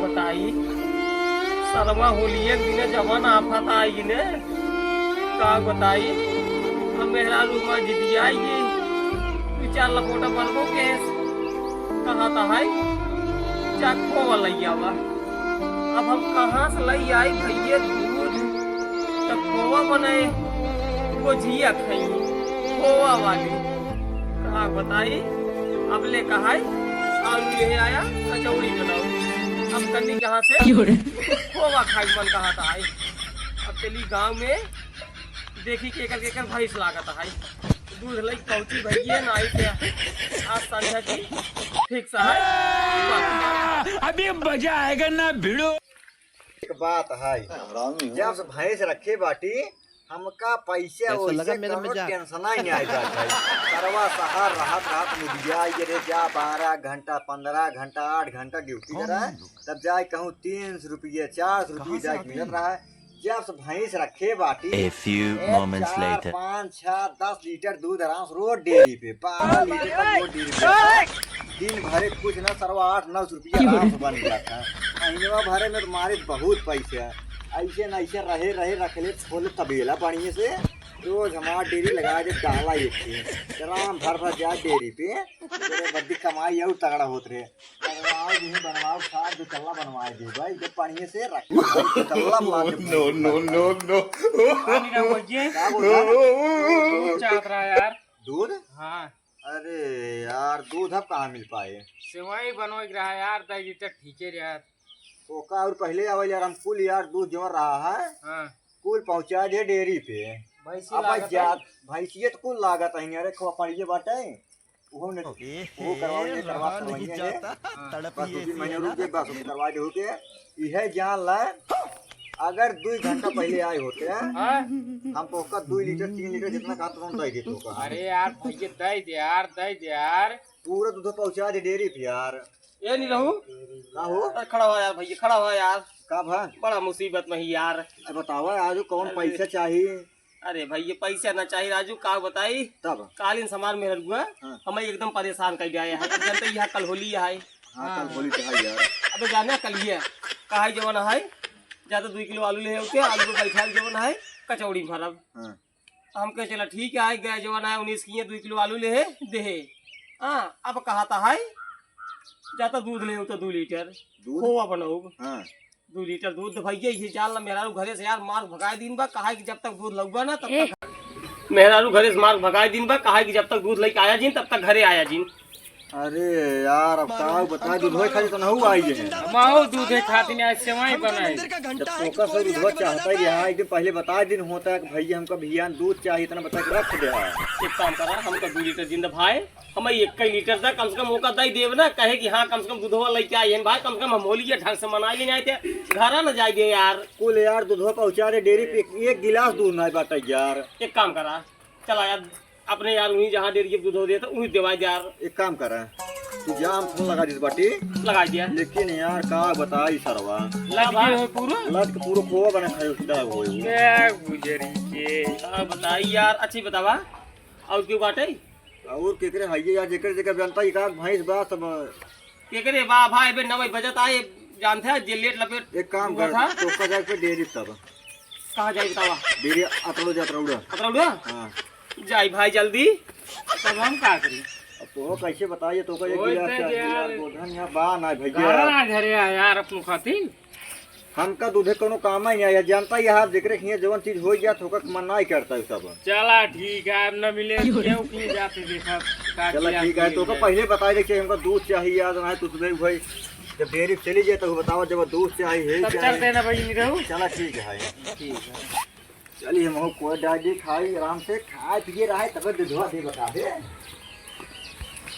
बताई सरवा होलिये के दिन जवन आफत आई ने का बताई अब मेरा रूम जिदिया ये विचार लपोटा बनबो के कहा था है चाको वाला यावा अब हम कहाँ से लई आई भैया दूध तब खोवा बनाए वो झिया खाई खोवा वाली कहा बताई अब ले कहा आलू ले आया कचौड़ी बनाओ अब कन्नी कहाँ से खोवा खाई मन कहा था आई अब चली गांव में देखी केकर भैंस लागत है दूध लई पहुंची भैया ना आई क्या आज संध्या की ठीक सा है अभी मजा आएगा ना भिड़ो। एक बात है जब भैंस रखे बाटी हमका पैसे टेंशन ही नहीं आ जाता है सरवा सहार रात मुझिया रे जा 12 घंटा 15 घंटा 8 घंटा ड्यूटी कर रहा है तब जाए कहूँ 300 रुपये 400 रुपये जाए मिल रहा है जब से भैंस रखे बाटी 5 6 10 लीटर दूध आराम से रोज डेयरी पे 12 लीटर तक रोज डेयरी पे दिन भरे कुछ ना सरवा 8-9 रुपया आराम से बन गया था महीने भरे में तुम्हारे बहुत पैसे है ऐसे न ऐसे रहे रख ले खोले तबेला बढ़िया से रोज हमारा डेयरी लगा दे डाला एक आराम भर जाए डेयरी पे बड्डी कमाई और तगड़ा होत रहे बनवाओ खाद दुतल्ला बनवाए दे भाई जब बढ़िया से रख दुतल्ला मार यार दूध हाँ अरे यार दूध अब कहाँ मिल पाए सेवाई बनवा रहा यार 10 लीटर ठीक है यार ओका और पहले आवे यार हम कुल यार दूध जमा रहा है हाँ कुल पहुंचा दे डेयरी पे अब जात भैंसियत कुल लागत है अरे खो पड़िए बाटे वो ने वो करवा महीने रुक के बस करवा दे होके यह जान ला अगर 2 घंटा पहले आए होते हैं हम तो 2 लीटर 3 लीटर जितना खाता हम दे देते अरे यार भैया दे दे यार पूरा दूध पहुंचा दे डेयरी पे यार ये नहीं रहूं का हो खड़ा हुआ यार भैया खड़ा हुआ यार का भा बड़ा मुसीबत में ही यार बताओ आज कौन पैसा चाहिए अरे भैया पैसा ना चाहिए राजू का बताई तब कालीन समाज में हुआ हमें एकदम परेशान कर दिया है जनता यहाँ कल होली है कल होली है यार अबे जाने कल ही है कहा जवान है ज्यादा 2 किलो आलू ले होते आलू बैठा जवान है कचौड़ी भरब हम कहे चला ठीक है गए जवान है 19 की 2 किलो आलू ले दे हाँ अब कहा था है जाता दूध ले होता 2 लीटर खोवा बनाओ 2 लीटर दूध भैया ये जाल मेहरारू घरे से यार मार भगाए दिन बा कहा कि जब तक दूध लगवा ना तब तक मेहरारू घरे से मार भगाए दिन बा कहा कि जब तक दूध लेके आया जिन तब तक घरे आया जिन अरे यार अब का बता दूध खाली तो नहीं आई है माओ दूध खाती ने आज सेवाई बनाई जब फोकस और दूध चाहता ही है एक दिन पहले बता दिन होता है कि भैया हमको भैया दूध चाहिए इतना बता के रख दे एक काम करा हमको 2 लीटर जिंदा भाई हमें 1 लीटर तक कम से कम मौका दे देव ना कहे कि हाँ कम से कम दूधवा लेके आए भाई कम से कम हम होली ढंग से मना लेने आए थे घर ना जाए दे यार कुल यार दूधवा पहुँचा रहे डेयरी पे 1 गिलास दूध नहीं बाटा यार एक काम करा चला यार अपने यार उन्हीं जहाँ डेयरी के दूध हो दिया था उन्हीं देवाई यार एक काम करा तू जाम फोन लगा दिस बाटी लगा दिया लेकिन यार का बताई सरवा लग पूरा खोवा बना खाए उसका हो गुजरी के बताई यार अच्छी बतावा और क्यों बाटे और केकरे है यार जेकर जेकर जनता ही का भैंस बा सब केकरे बा भाई बे 9 बजे आए जानते हैं जे लेट लपेट एक काम कर तो का जाके पे डेयरी तब कहां जाई बतावा डेयरी अतरौड़ा हां जाई भाई जल्दी तब हम का करी अब तो कैसे बताइए तो का यार गोधन यहां बा ना भैया घरे आ यार अपन खातिर हमका दूधे कोनो काम ही नहीं जानता ही आप देख रहे जवन चीज हो गया तो मन नहीं करता है सब चला ठीक है अब न मिले क्यों की जाते देखा चला ठीक है तो पहले बता देखिए हमको दूध चाहिए याद ना तो सुबह भाई जब डेयरी चली जाए तो बताओ जब दूध चाहिए तब चलते ना भाई नहीं रहूं चला ठीक है चलिए हम कोई डाली खाई आराम से खाए पिए रहा है तब दूधवा दे बता दे